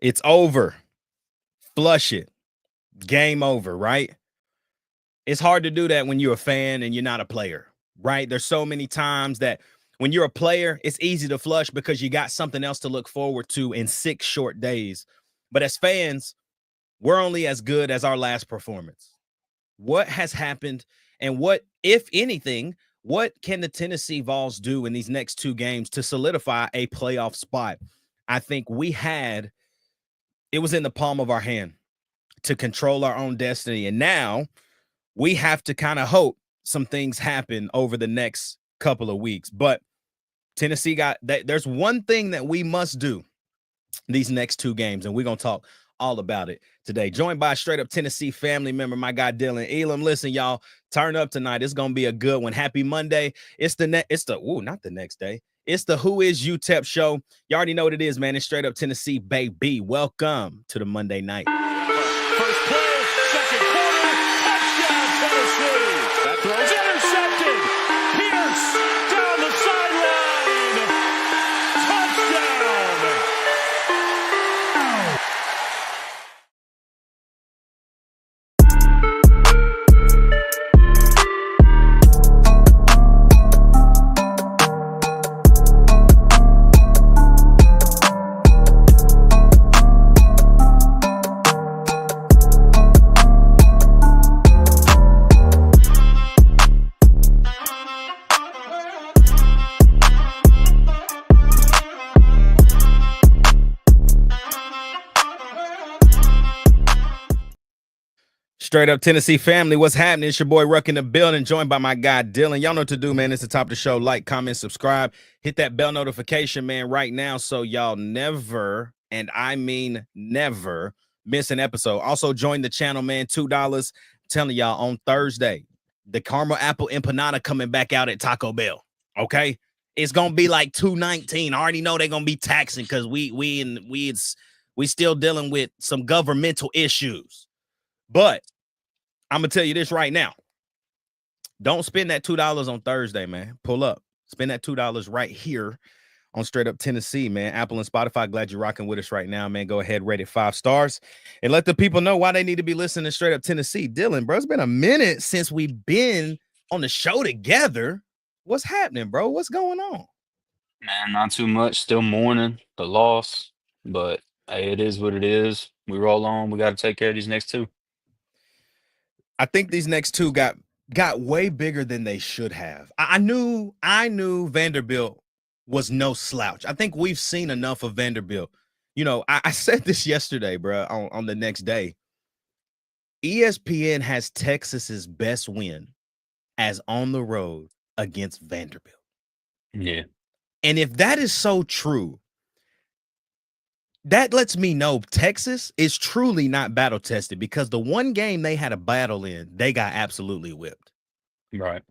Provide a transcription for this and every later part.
It's over. Flush it. Game over, right? It's hard to do that when you're a fan and you're not a player, right? There's so many times that when you're a player, it's easy to flush because you got something else to look forward to in 6 short days. But as fans, we're only as good as our last performance. What has happened and what, if anything, what can the Tennessee Vols do in these next 2 games to solidify a playoff spot? I think it was in the palm of our hand to control our own destiny. And now we have to kind of hope some things happen over the next couple of weeks. But Tennessee got that. There's one thing that we must do these next 2 games, and we're going to talk all about it today. Joined by a straight up Tennessee family member, my guy Dylan Elam. Listen, y'all, turn up tonight. It's going to be a good one. Happy Monday. It's the not the next day. It's the Who Is UTEP show. You already know what it is, man. It's straight up Tennessee, baby. Welcome to the Monday night. First play, second quarter, touchdown Tennessee. That throw's intercepted. Pierce down the sideline. Touchdown. Straight up Tennessee family, what's happening? It's your boy Ruck in the building, joined by my guy Dylan. Y'all know what to do, man. It's the top of the show. Like, comment, subscribe, hit that bell notification, man, right now, so y'all never, and I mean never, miss an episode. Also, join the channel, man. $2. Telling y'all on Thursday, the caramel apple empanada coming back out at Taco Bell. Okay, it's gonna be like $2.19. I already know they're gonna be taxing because we still dealing with some governmental issues, but I'm gonna tell you this right now. Don't spend that $2 on Thursday, man. Pull up. Spend that $2 right here on Straight Up Tennessee, man. Apple and Spotify. Glad you're rocking with us right now, man. Go ahead, rate it 5 stars, and let the people know why they need to be listening to Straight Up Tennessee. Dylan, bro, it's been a minute since we've been on the show together. What's happening, bro? What's going on? Man, not too much. Still mourning the loss, but hey, it is what it is. We roll on. We got to take care of these next 2. I think these next 2 got way bigger than they should have. I knew Vanderbilt was no slouch. I think we've seen enough of Vanderbilt. You know, I said this yesterday, bro, on the next day. ESPN has Texas's best win as on the road against Vanderbilt. Yeah. And if that is so true, that lets me know Texas is truly not battle tested, because the one game they had a battle in, they got absolutely whipped. Right.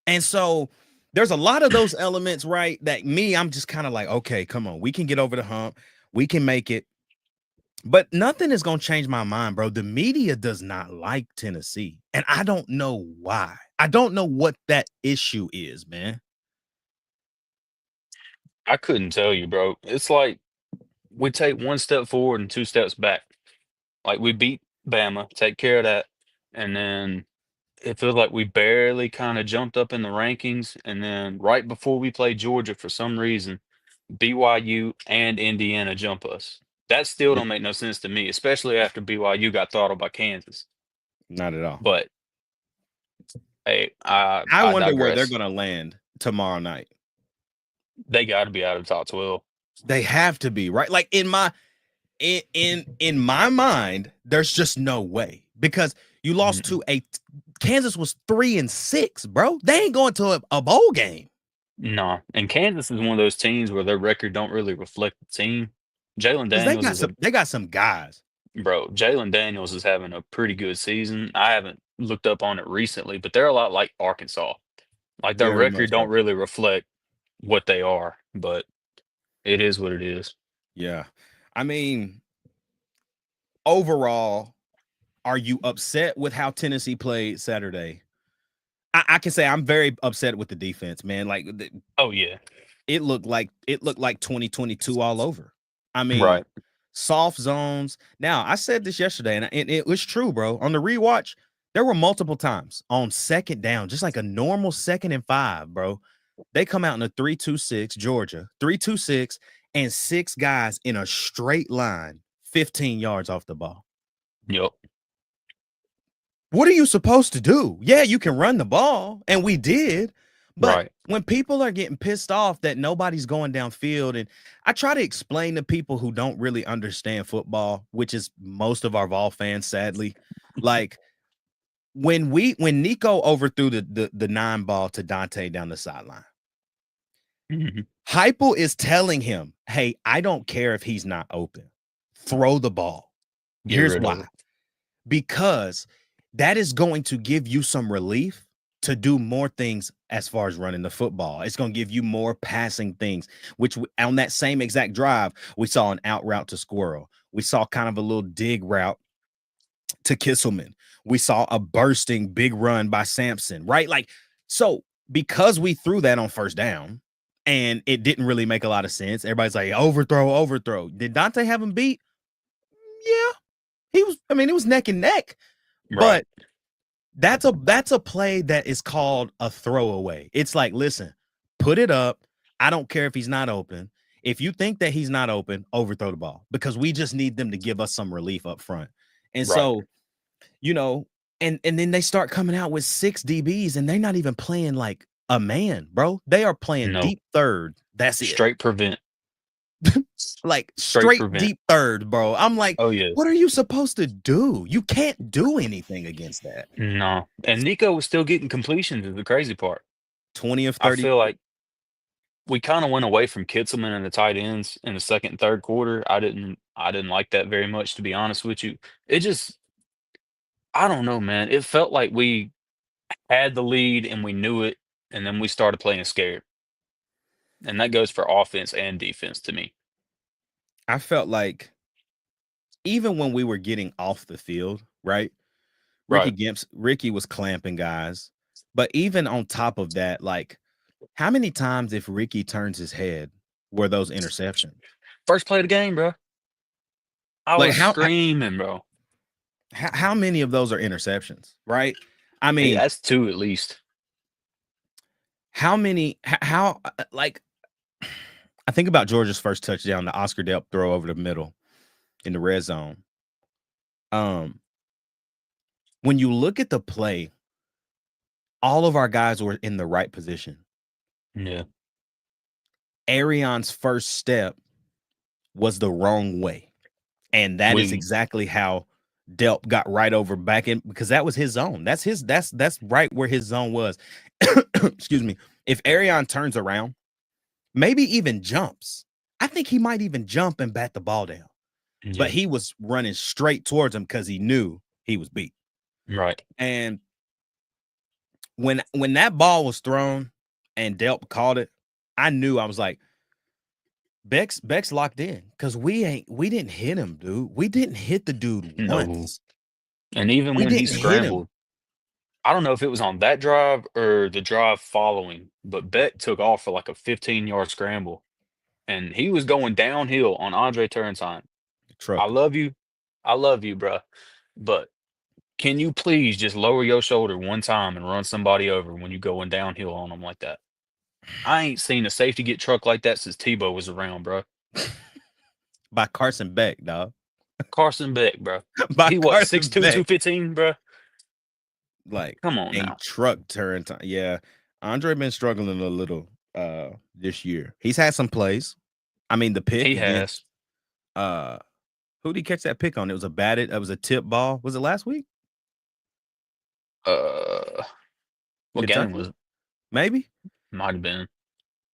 And so there's a lot of those elements, right? That I'm just kind of like, okay, come on, we can get over the hump. We can make it. But nothing is going to change my mind, bro. The media does not like Tennessee. And I don't know why. I don't know what that issue is, man. I couldn't tell you, bro. It's like we take 1 step forward and 2 steps back. Like we beat Bama, take care of that, and then it feels like we barely kind of jumped up in the rankings. And then right before we play Georgia, for some reason, BYU and Indiana jump us. That still don't make no sense to me, especially after BYU got throttled by Kansas. Not at all. But hey, I wonder where they're digress. going to land tomorrow night. They got to be out of the top 12. They have to be, right? Like in my mind, there's just no way, because you lost to Kansas was 3-6, bro. They ain't going to a bowl game. No, and Kansas is one of those teams where their record don't really reflect the team. Jalen Daniels they got some guys. Bro, Jalen Daniels is having a pretty good season. I haven't looked up on it recently, but they're a lot like Arkansas. Like their Very record much don't really reflect what they are, but it is what it is. Yeah. I mean, overall, are you upset with how Tennessee played Saturday? I can say I'm very upset with the defense, man. Like, oh yeah, it looked like 2022 all over. I mean, right. soft zones. Now, I said this yesterday, and it was true, bro. On the rewatch, there were multiple times on second down, just like a normal 2nd and 5, bro. They come out in a 3-2-6, Georgia, 3-2-6, and 6 guys in a straight line, 15 yards off the ball. Yep. What are you supposed to do? Yeah, you can run the ball, and we did. But Right. when people are getting pissed off that nobody's going downfield, and I try to explain to people who don't really understand football, which is most of our Vol fans, sadly, like when Nico overthrew the 9 ball to Dante down the sideline, Mhm. Heupel is telling him, hey, I don't care if he's not open. Throw the ball. Get Here's rid of why. it. Because that is going to give you some relief to do more things as far as running the football. It's going to give you more passing things, which on that same exact drive, we saw an out route to Squirrel. We saw kind of a little dig route to Kisselman. We saw a bursting big run by Sampson, right? Like, so because we threw that on first down and it didn't really make a lot of sense, everybody's like, overthrow. Did Dante have him beat? Yeah. It was neck and neck. Right. But that's a play that is called a throwaway. It's like, listen, put it up. I don't care if he's not open. If you think that he's not open, overthrow the ball because we just need them to give us some relief up front. And Right. so, and then they start coming out with 6 DBs and they're not even playing like a man, bro. They are playing No. deep third. That's it. Straight prevent. Like Straight straight prevent. deep third, bro. I'm like, Oh, yeah. what are you supposed to do? You can't do anything against that. No. And Nico was still getting completions is the crazy part. 20 of I 30. feel like we kind of went away from Kitselman and the tight ends in the second and third quarter. I didn't like that very much, to be honest with you. It just, I don't know, man. It felt like we had the lead and we knew it, and then we started playing scared. And that goes for offense and defense to me. I felt like even when we were getting off the field, right? Right. Ricky was clamping guys. But even on top of that, like, how many times if Ricky turns his head were those interceptions? First play of the game, bro. I Like was screaming, bro. how many of those are interceptions, right? I Hey, mean, that's 2 at least. how many like I think about Georgia's first touchdown, the Oscar Delp throw over the middle in the red zone. When you look at the play, all of our guys were in the right position. Yeah. Arion's first step was the wrong way. And that is exactly how Delp got right over back in because that was his zone. That's right where his zone was. Excuse me. If Arion turns around, maybe even jumps, I think he might even jump and bat the ball down. Yeah. But he was running straight towards him because he knew he was beat. Right. And when that ball was thrown and Delp caught it, I knew. I was like, Beck's locked in because we didn't hit him, dude. We didn't hit the dude once. And even when he didn't hit him. scrambled, I don't know if it was on that drive or the drive following, but Beck took off for like a 15-yard scramble, and he was going downhill on Andre Turrentine. Truck. I love you, bruh, but can you please just lower your shoulder one time and run somebody over when you going downhill on them like that? I ain't seen a safety get trucked like that since Tebow was around, bro. By Carson Beck, dog. Carson Beck, bro. By He what, Carson 6'2", Beck. 215, bro? Like, Come on a now. truck turn time. Yeah. Andre been struggling a little this year. He's had some plays. I mean, the pick He against has. who did he catch that pick on? It was a tip ball. Was it last week? What game was it? Maybe. Might have been.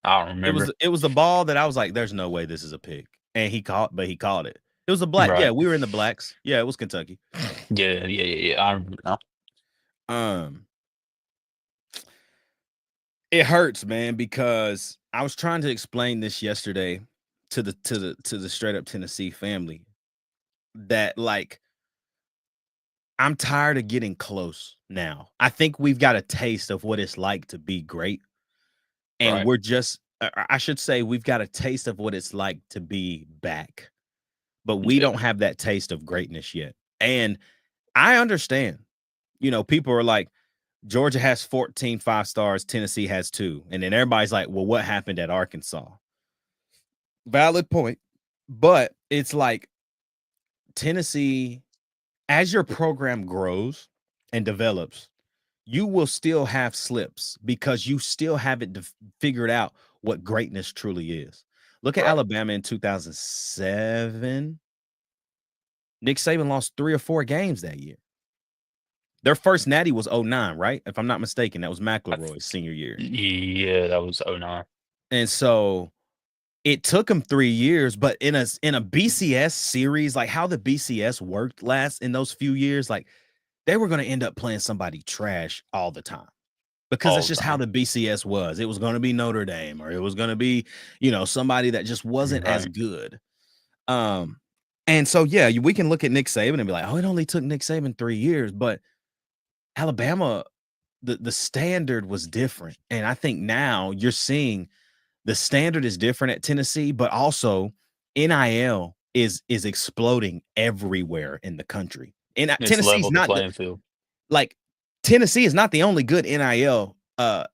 I don't remember. It was the ball that I was like, there's no way this is a pick. And he caught it. It was a black. Right. Yeah, we were in the blacks. Yeah, it was Kentucky. Yeah. I remember now. It hurts, man, because I was trying to explain this yesterday to the straight up Tennessee family that, like, I'm tired of getting close now. I think we've got a taste of what it's like to be great. And Right. we're just, I should say, we've got a taste of what it's like to be back. but we Yeah. don't have that taste of greatness yet. And I understand, people are like, Georgia has 14 5-stars, Tennessee has 2. And then everybody's like, well, what happened at Arkansas? Valid point. But it's like Tennessee, as your program grows and develops, you will still have slips because you still haven't figured out what greatness truly is. Look at Right. Alabama in 2007. Nick Saban lost 3 or 4 games that year. Their first natty was 09, right? If I'm not mistaken, that was McElroy's senior year. Yeah, that was 09. And so it took them 3 years, but in a BCS series, like how the BCS worked last in those few years, like they were going to end up playing somebody trash all the time. Because that's All the just how time. the BCS was. It was going to be Notre Dame, or it was going to be, somebody that just wasn't as Right. good. And so, yeah, we can look at Nick Saban and be like, oh, it only took Nick Saban 3 years. But Alabama, the standard was different. And I think now you're seeing the standard is different at Tennessee, but also NIL is exploding everywhere in the country. And It's Tennessee's leveled the not playing field. like Tennessee is not the only good NIL No.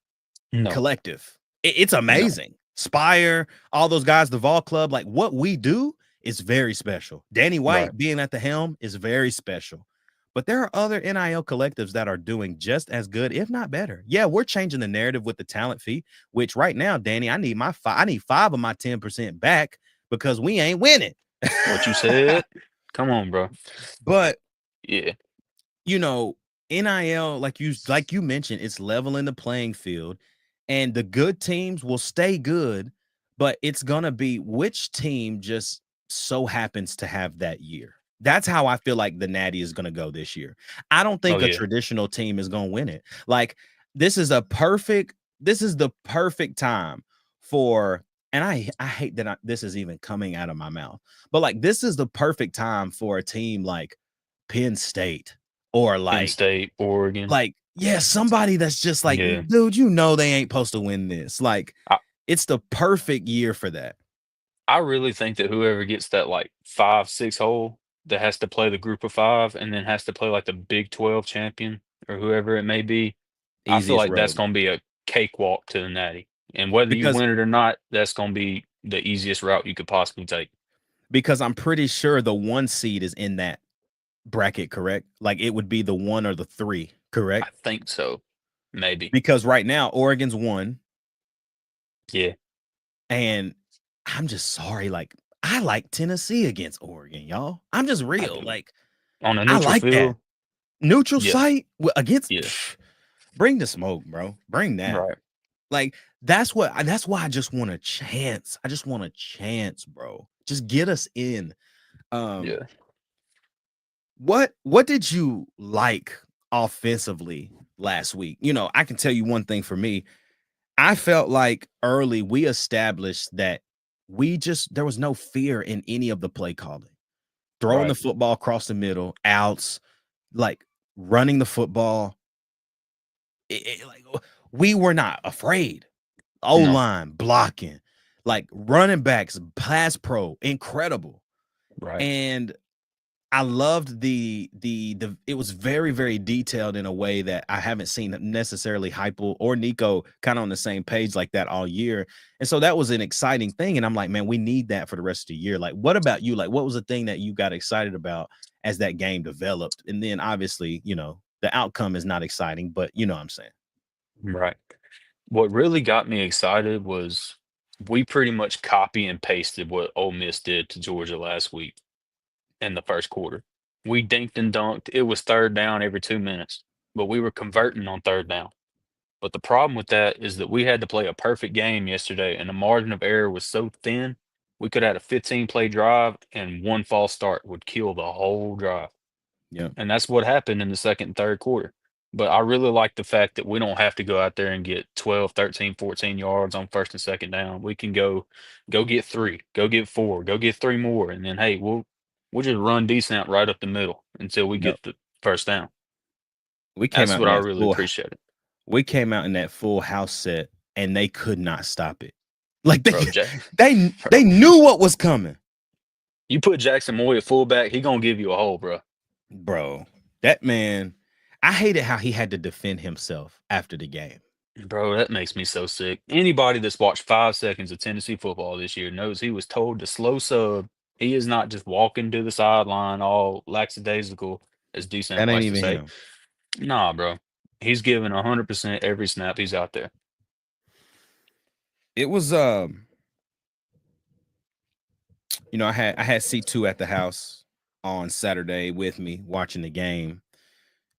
collective. It's No. amazing. Spire, all those guys, the Vol Club, like what we do is very special. Danny White Right. being at the helm is very special. But there are other NIL collectives that are doing just as good, if not better. Yeah, we're changing the narrative with the talent fee, which right now, Danny, I need 5 of my 10% back because we ain't winning. What you said? Come on, bro. But Yeah. NIL, like you mentioned, it's leveling the playing field, and the good teams will stay good, but it's gonna be which team just so happens to have that year. That's how I feel like the Natty is gonna go this year. I don't Oh think a yeah. traditional team is gonna win it. Like this is the perfect time for, and I hate that this is even coming out of my mouth, but like this is the perfect time for a team like Penn State or Penn State, Oregon. yeah, somebody that's just like, Yeah. dude, they ain't supposed to win this. Like, I, it's the perfect year for that. I really think that whoever gets that like 5-6 hole that has to play the group of 5 and then has to play like the Big 12 champion or whoever it may be, I feel Easiest like that's road. gonna be a cakewalk to the Natty. And whether you Because win it or not, that's gonna be the easiest route you could possibly take. I'm pretty sure the 1 seed is in that bracket, correct? Like it would be the 1 or the 3, I correct? think so. Maybe. Because right now Oregon's 1, Yeah. and I'm just sorry, like I like Tennessee against Oregon, y'all. I'm just I real. do. Like On a I neutral like that. field, Neutral yeah. site against Yeah. bring the smoke, bro. Bring that. Right. Like that's why I just want a chance. I just want a chance, bro. Just get us in. Um Yeah. what did you like offensively last week? I can tell you one thing for me. I felt like early we established that there was no fear in any of the play calling. Throwing the Right. football across the middle, outs, like running the football. Like we were not afraid. No. O-line blocking, like running backs, pass pro, incredible. Right. And I loved the it was very, very detailed in a way that I haven't seen necessarily Heupel or Nico kind of on the same page like that all year. And so that was an exciting thing. And I'm like, man, we need that for the rest of the year. Like, what about you? Like, what was the thing that you got excited about as that game developed? And then obviously, the outcome is not exciting, but you know what I'm saying? Right. What really got me excited was we pretty much copy and pasted what Ole Miss did to Georgia last week in the first quarter. We dinked and dunked. It was third down every 2 minutes, but we were converting on third down. But the problem with that is that we had to play a perfect game yesterday, and the margin of error was so thin. We could have had a 15-play drive, and one false start would kill the whole drive. Yeah. And that's what happened in the second and third quarter. But I really like the fact that we don't have to go out there and get 12, 13, 14 yards on first and second down. We can go get 3, go get 4, go get 3 more, and then hey, we'll just run decent right up the middle until we Yep. get the first down. We came That's out what in I that really full appreciated. we came out in that full house set and they could not stop it. Like Bro, Jay. they Bro, knew what was coming. You put Jackson Moy at fullback, he gonna give you a hole, bro. Bro, that man, I hated how he had to defend himself after the game. Bro, that makes me so sick. Anybody that's watched 5 seconds of Tennessee football this year knows he was told to slow sub. He is not just walking to the sideline all lackadaisical, as Decent That ain't likes to even say. him. Nah, bro. He's giving 100% every snap he's out there. It was I had C2 at the house on Saturday with me watching the game.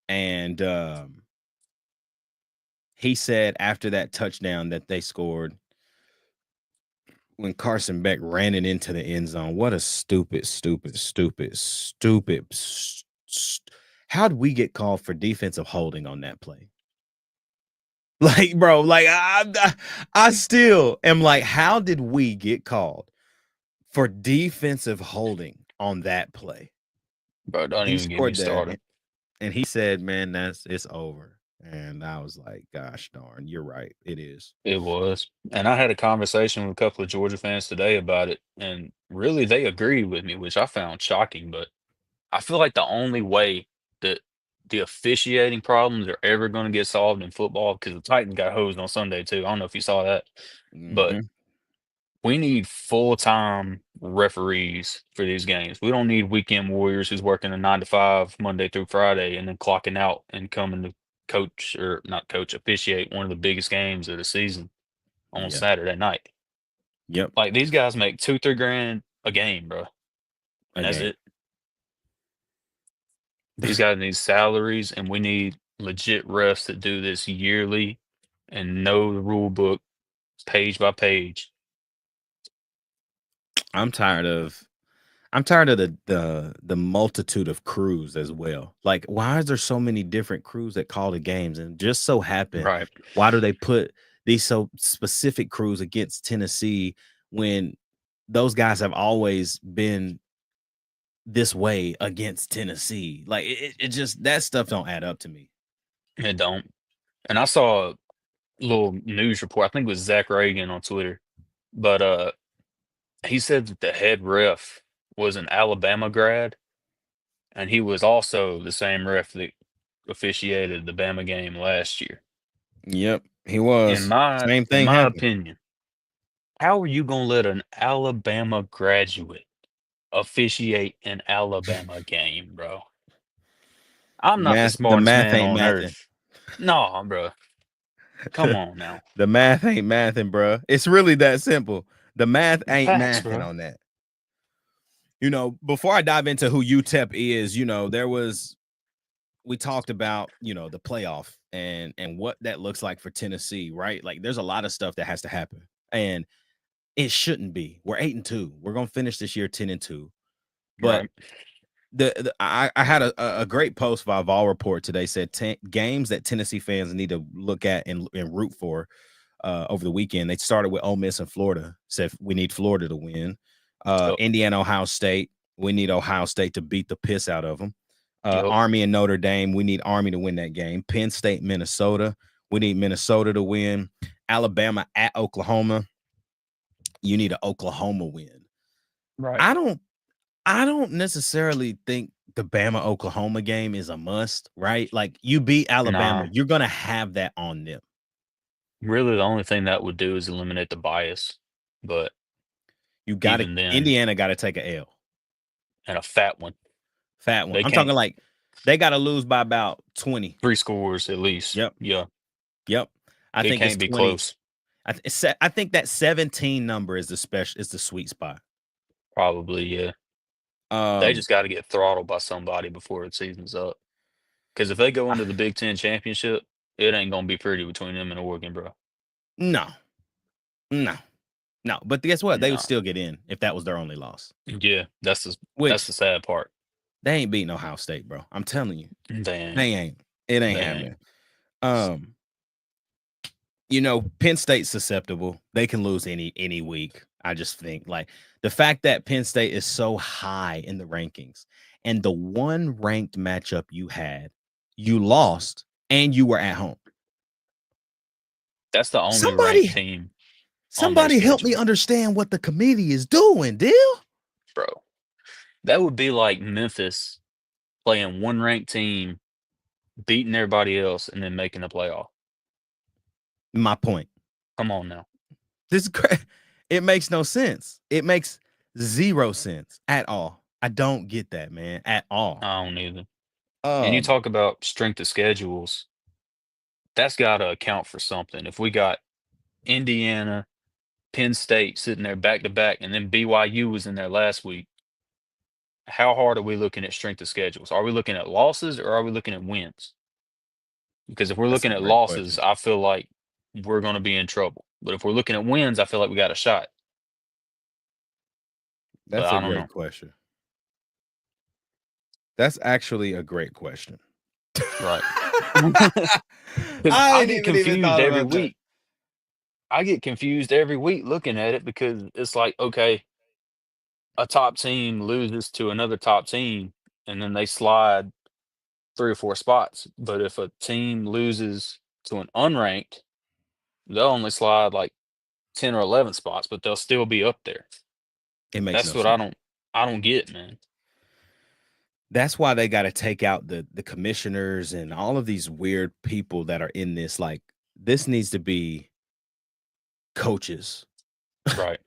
And he said after that touchdown that they scored, when Carson Beck ran it into the end zone, what a stupid. How did we get called for defensive holding on that play? Like, bro, like I still am like, how did we get called for defensive holding on that play? Bro, don't He even get me scored that, started. and he said, "Man, it's over." And I was like, "Gosh darn, you're right. It is." It was. And I had a conversation with a couple of Georgia fans today about it, and really they agreed with me, which I found shocking. But I feel like the only way that the officiating problems are ever going to get solved in football, because the Titans got hosed on Sunday too. I don't know if you saw that, but Mhm. we need full-time referees for these games. We don't need weekend warriors who's working a 9 to 5 Monday through Friday and then clocking out and coming to coach or not coach, officiate one of the biggest games of the season on Yeah. Saturday night. Yep. Like these guys make 2-3 grand a game, bro, and that's Again. it. These guys need salaries, and we need legit refs that do this yearly and know the rule book page by page. I'm tired of the multitude of crews as well. Like, why is there so many different crews that call the games? And just so happen, Right. why do they put these so specific crews against Tennessee when those guys have always been this way against Tennessee? Like, it just that stuff don't add up to me. It don't. And I saw a little news report. I think it was Zach Reagan on Twitter, but he said that the head ref was an Alabama grad, and he was also the same ref that officiated the Bama game last year. Yep, he In was. my Same in thing my happened. opinion, how are you gonna let an Alabama graduate officiate an Alabama game, bro? I'm not the The smartest math man ain't on mathing. earth. No, bro. Come on now. The math ain't mathing, bro. It's really that simple. The math ain't Facts, mathing bro. on that. Before I dive into who UTEP is, we talked about, the playoff and what that looks like for Tennessee, right? Like there's a lot of stuff that has to happen. And it shouldn't be. We're 8-2. We're gonna finish this year 10-2. But Right. I had a great post by Vol Report today said games that Tennessee fans need to look at and root for over the weekend. They started with Ole Miss and Florida. Said we need Florida to win. Yep. Indiana, Ohio State. We need Ohio State to beat the piss out of them. Yep. Army and Notre Dame. We need Army to win that game. Penn State, Minnesota. We need Minnesota to win. Alabama at Oklahoma. You need an Oklahoma win. Right. I don't necessarily think the Bama Oklahoma game is a must, right? Like you beat Alabama, Nah. you're gonna have that on them. Really, the only thing that would do is eliminate the bias. But even then, Indiana got to take a L, and a fat one. fat one. They I'm talking can't like they got to lose by about 20. 3 scores at least. Yep, Yeah. yep. I It think it's can't be 20. close. I think that 17 number is the sweet spot. Probably, yeah. They Um, just got to get throttled by somebody before the season's up. Because if they go into the Big Ten championship, it ain't gonna be pretty between them and Oregon, bro. no, no, no. But guess what? They would No. still get in if that was their only loss. Yeah, that's Which the sad part. they ain't beating Ohio State, bro. I'm telling you, They ain't. they ain't. It ain't They happening. ain't. Um, Penn State's susceptible. They can lose any week. I just think like the fact that Penn State is so high in the rankings and the one ranked matchup you had, you lost and you were at home. That's the only ranked Somebody, team on their somebody help me schedule, understand what the committee is doing, deal. bro. That would be like Memphis playing one ranked team, beating everybody else, and then making the playoff. My point. Come on now. This is crazy. It makes no sense. It makes zero sense at all. I don't get that, man, at all. I don't either. And you Um, talk about strength of schedules. That's got to account for something. If we got Indiana, Penn State sitting there back to back, and then BYU was in there last week, how hard are we looking at strength of schedules? Are we looking at losses or are we looking at wins? Because if we're that's a looking at great losses, question. I feel like we're going to be in trouble. But if we're looking at wins, I feel like we got a shot. But That's I a don't know. great question. That's actually a great question. Right. Because I I ain't get even confused thought every about that. week. I get confused every week looking at it because it's like, okay, a top team loses to another top team and then they slide 3 or 4 spots. But if a team loses to an unranked, they'll only slide like 10 or 11 spots, but they'll still be up there. It makes That's no what sense. I don't get, man. That's why they got to take out the commissioners and all of these weird people that are in this. Like, this needs to be coaches, Right.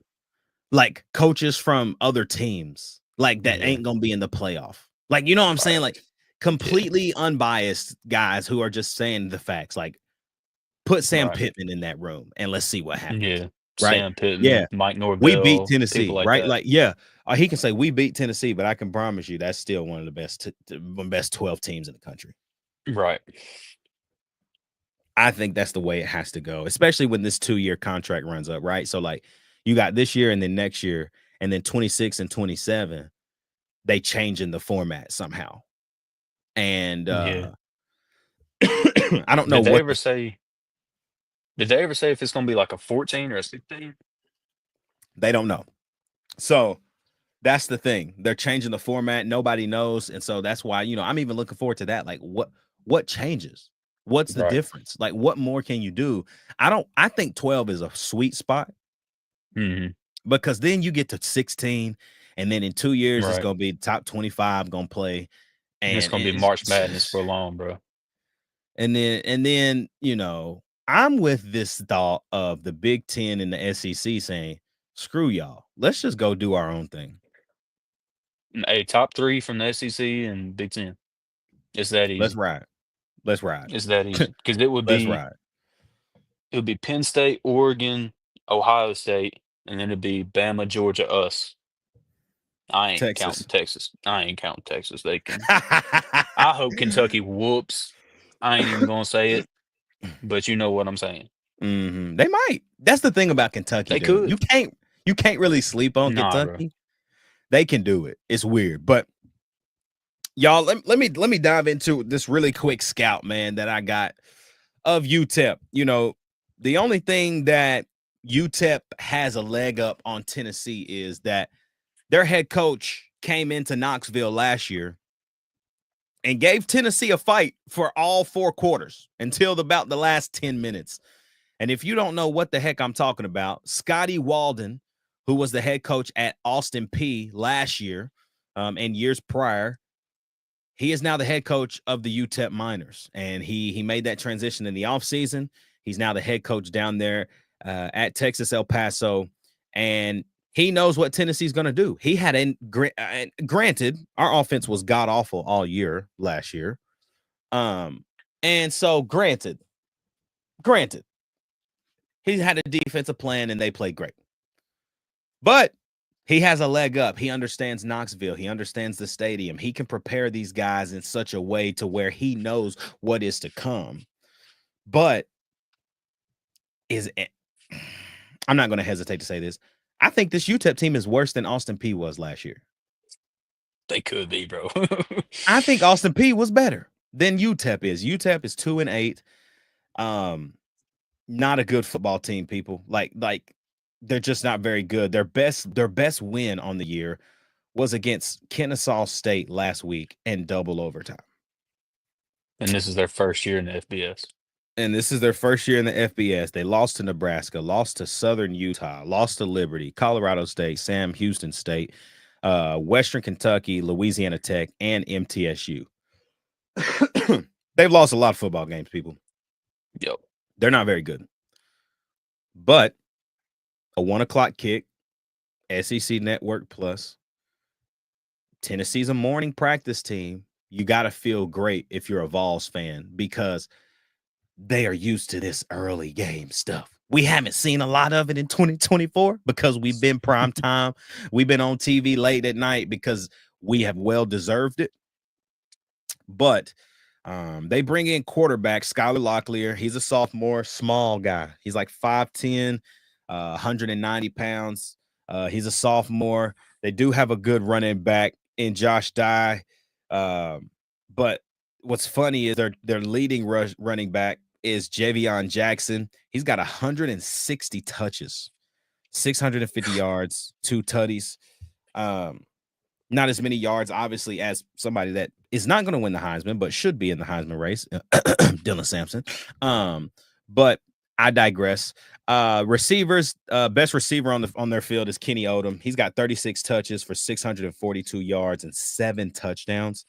like coaches from other teams, like that Yeah. ain't gonna be in the playoff. Like, you know what I'm saying? Like, Right. Yeah. completely unbiased guys who are just saying the facts. Like, put Sam Right. Pittman in that room and let's see what happens. Yeah. Right? Sam Yeah, Pittman, Mike we beat Norvell, people Tennessee, like right? that. Like, yeah, he can say we beat Tennessee, but I can promise you that's still one of the best 12 teams in the country. Right. I think that's the way it has to go, especially when this 2-year contract runs up, right? So, like, you got this year and then next year, and then 26 and 27, they change in the format somehow. And Yeah. I don't know Did they what ever say if it's gonna be like a 14 or a 16? they don't know. So that's the thing. They're changing the format. Nobody knows. And so that's why, I'm even looking forward to that. Like, what changes? What's the Right. difference? Like, what more can you do? I think 12 is a sweet spot Mhm. because then you get to 16, and then in 2 years it's Right. gonna be top 25 gonna play. It's And gonna be it's March Madness for long, bro. and then I'm with this thought of the Big Ten and the SEC saying, screw y'all. Let's just go do our own thing. A top 3 from the SEC and Big Ten. It's that Let's easy. ride. Let's ride. It's that easy. Because it Let's ride. would be Penn State, Oregon, Ohio State, and then it'd be Bama, Georgia, us. I ain't counting Texas. Texas. I ain't counting Texas. They can. I hope Kentucky whoops. I ain't even gonna say it, but you know what I'm saying. They might. That's the thing about Kentucky, They dude. could. You can't really sleep on Nah, bro. Kentucky. They can do it. It's weird. But y'all, let me dive into this really quick scout, man, that I got of UTEP. The only thing that UTEP has a leg up on Tennessee is that their head coach came into Knoxville last year and gave Tennessee a fight for all 4 quarters until about the last 10 minutes. And if you don't know what the heck I'm talking about, Scotty Walden, who was the head coach at Austin P last year and years prior, he is now the head coach of the UTEP Miners. And he made that transition in the offseason. He's now the head coach down there at Texas El Paso. And he knows what Tennessee's going to do. He had granted, our offense was god awful all year last year. And so granted, he had a defensive plan and they played great. But he has a leg up. He understands Knoxville. He understands the stadium. He can prepare these guys in such a way to where he knows what is to come. But I'm not going to hesitate to say this. I think this UTEP team is worse than Austin P was last year. They could be, bro. I think Austin P was better than UTEP is. UTEP is 2-8. Not a good football team, people. Like they're just not very good. Their best win on the year was against Kennesaw State last week in double overtime. And this is their first year in the FBS. And this is their first year in the FBS. They lost to Nebraska, lost to Southern Utah, lost to Liberty, Colorado State, Sam Houston State. Western Kentucky, Louisiana Tech, and MTSU. They've lost a lot of football games, people. Yep. They're not very good. But a 1 o'clock kick, SEC Network Plus, Tennessee's a morning practice team. You got to feel great if you're a Vols fan because they are used to this early game stuff. We haven't seen a lot of it in 2024 because we've been prime time. We've been on TV late at night because we have well deserved it. But they bring in quarterback Skylar Locklear. He's a sophomore, small guy. He's like 5'10", 190 pounds. He's a sophomore. They do have a good running back in Josh Dye. But what's funny is their leading running back is Javion Jackson. He's got 160 touches, 650 yards, 2 tutties. Not as many yards, obviously, as somebody that is not going to win the Heisman, but should be in the Heisman race, Dylan Sampson. But I digress. Receivers, best receiver on their field is Kenny Odom. He's got 36 touches for 642 yards and 7 touchdowns.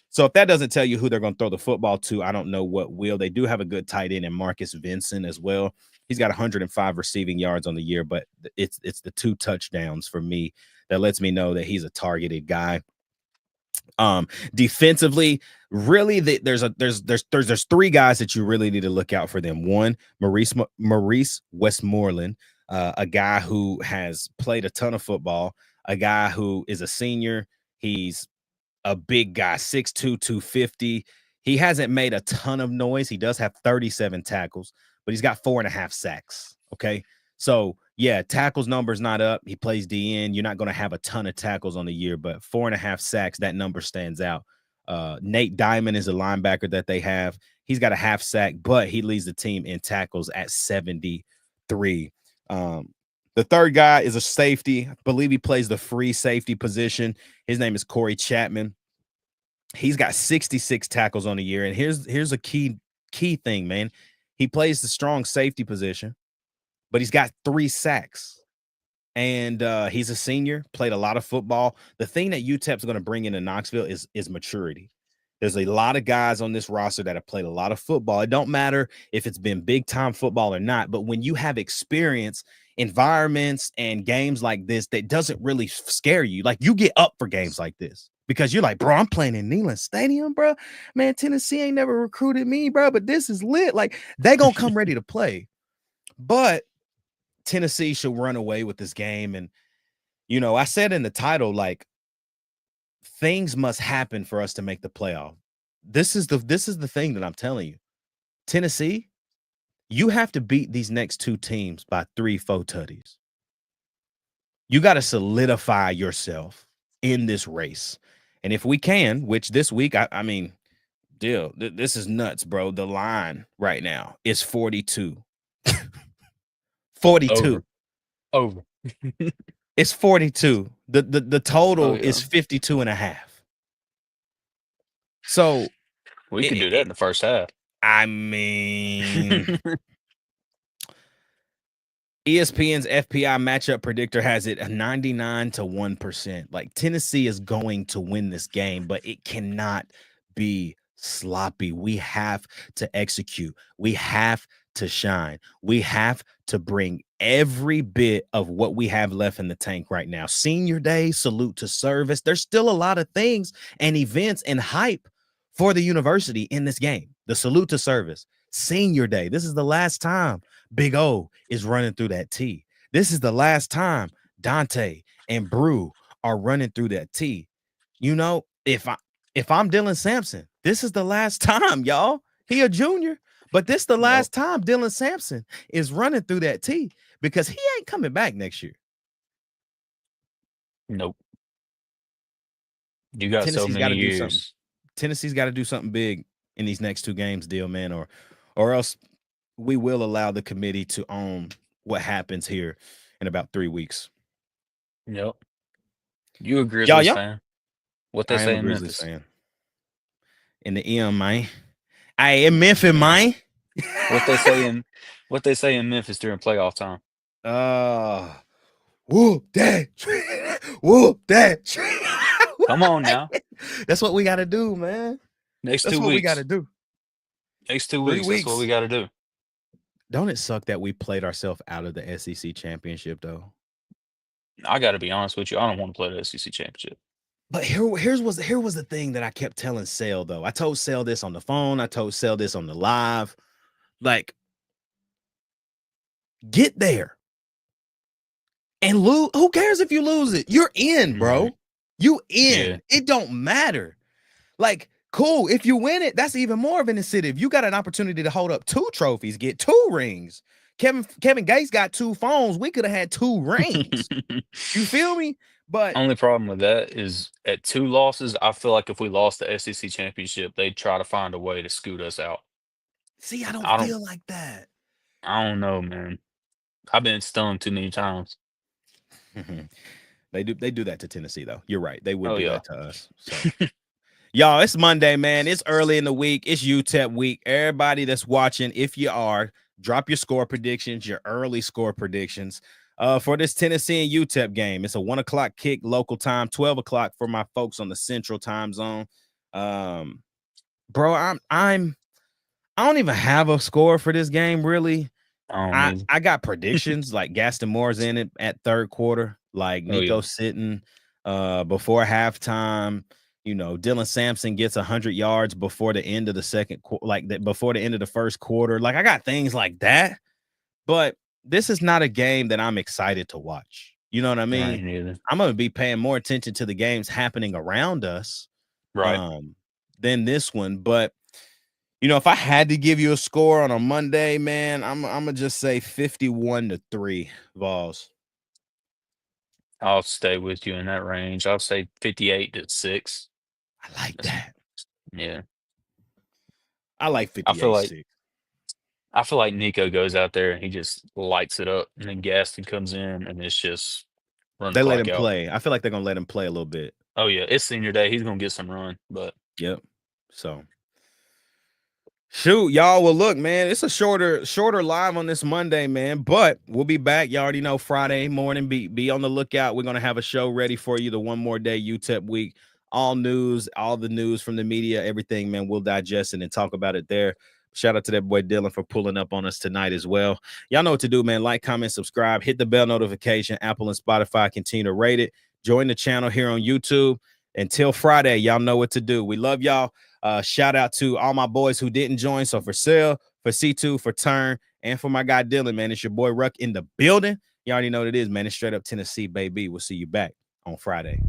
So if that doesn't tell you who they're going to throw the football to, I don't know what will. They do have a good tight end in Marcus Vincent as well. He's got 105 receiving yards on the year, but it's the 2 touchdowns for me that lets me know that he's a targeted guy. Defensively, really, there's 3 guys that you really need to look out for them. One, Maurice Westmoreland, a guy who has played a ton of football, a guy who is a senior. He's a big guy, 6'2", 250. He hasn't made a ton of noise. He does have 37 tackles, but he's got 4.5 sacks. Okay. So yeah, tackles number's not up. He plays DN. You're not going to have a ton of tackles on the year, but 4.5 sacks, that number stands out. Nate Diamond is a linebacker that they have. He's got a 1/2 sack, but he leads the team in tackles at 73. The third guy is a safety. I believe he plays the free safety position. His name is Corey Chapman. He's got 66 tackles on the year. And here's a key thing, man. He plays the strong safety position, but he's got 3 sacks. And he's a senior, played a lot of football. The thing that UTEP is going to bring into Knoxville is maturity. There's a lot of guys on this roster that have played a lot of football. It don't matter if it's been big-time football or not, but when you have experience, environments, and games like this, that doesn't really scare you. Like, you get up for games like this because you're like, bro, I'm playing in Neyland Stadium, bro. Man, Tennessee ain't never recruited me, bro, but this is lit. Like, they going to come ready to play. But Tennessee should run away with this game. And, you know, I said in the title, like, things must happen for us to make the playoff. This is the thing that I'm telling you. Tennessee, you have to beat these next 2 teams by 3-4 tutties. You got to solidify yourself in this race. And if we can, which this week, I mean, this is nuts, bro. The line right now is 42. 42. Over. It's 42. The total is 52.5. So we could do that in the first half. I mean, ESPN's FPI matchup predictor has it 99 to 1%. Like, Tennessee is going to win this game, but it cannot be sloppy. We have to execute. We have to shine. We have to bring every bit of what we have left in the tank right now. Senior day, salute to service. There's still a lot of things and events and hype for the university in this game. The salute to service, senior day. This is the last time Big O is running through that T. This is the last time Dante and Brew are running through that T. You know, if I'm Dylan Sampson, this is the last time, y'all. He a junior, but this the last time Dylan Sampson is running through that T because he ain't coming back next year. Nope. You got Tennessee's so many years. Tennessee's got to do something big in these next 2 games, deal, man, or else we will allow the committee to own what happens here in about 3 weeks. Yep. You a Grizzlies fan? What they I am say a in Grizzlies Memphis? fan. In the M, man. I am Memphis, man. What they say in Memphis during playoff time? Whoop that. Whoop that. Come on now. That's what we got to do, man. Next That's 2 what we got to weeks. do. Next 2 3 weeks. That's what we weeks. got to do. Don't it suck that we played ourselves out of the SEC championship, though? I got to be honest with you. I don't want to play the SEC championship. But here was the thing that I kept telling Sale, though. I told Sale this on the phone. I told Sale this on the live. Like, get there and lose. Who cares if you lose it? You're in, bro. Right. You in. Yeah. It don't matter. Like, cool. If you win it, that's even more of an incentive. You got an opportunity to hold up 2 trophies, get 2 rings. Kevin Gates got 2 phones. We could have had 2 rings. You feel me? But Only problem with that is at 2 losses, I feel like if we lost the SEC championship, they'd try to find a way to scoot us out. see, I don't I don't feel like that. I don't know, man. I've been stung too many times. They do that to Tennessee, though. You're right. They would Oh do yeah. that to us. So y'all, it's Monday, man. It's early in the week. It's UTEP week. Everybody that's watching, if you are, drop your score predictions, your early score predictions for this Tennessee and UTEP game. It's a 1 o'clock kick local time, 12 o'clock for my folks on the Central Time Zone. Bro, I don't even have a score for this game, really. I don't either. I got predictions like Gaston Moore's in it at third quarter, like Oh, Nico yeah. sitting before halftime. You know, Dylan Sampson gets 100 yards before the end of the second quarter, like that before the end of the first quarter. Like, I got things like that, but this is not a game that I'm excited to watch. You know what I I mean? ain't either. I'm gonna be paying more attention to the games happening around us Right. than this one. But you know, if I had to give you a score on a Monday, man, I'm gonna just say 51-3, Vols. I'll stay with you in that range. I'll say 58-6. I like That's that. yeah. I like I feel like 58-6. I feel like Nico goes out there and he just lights it up, and then Gaston comes in and it's just run the They let clock him out. play. I feel like they're gonna let him play a little bit. Oh yeah, it's senior day. He's gonna get some run, but Yep. So shoot, y'all. Well, look, man, it's a shorter live on this Monday, man. But we'll be back. You already know Friday morning. Be on the lookout. We're gonna have a show ready for you. The one more day UTEP week. All news, all the news from the media, everything, man. We'll digest it and talk about it there. Shout out to that boy Dylan for pulling up on us tonight as well. Y'all know what to do, man. Like, comment, subscribe, hit the bell notification. Apple and Spotify continue to rate it. Join the channel here on YouTube. Until Friday, y'all know what to do. We love y'all. Shout out to all my boys who didn't join. So for Sale, for C2, for Turn, and for my guy Dylan, man. It's your boy Ruck in the building. You already know what it is, man. It's straight up Tennessee, baby. We'll see you back on Friday.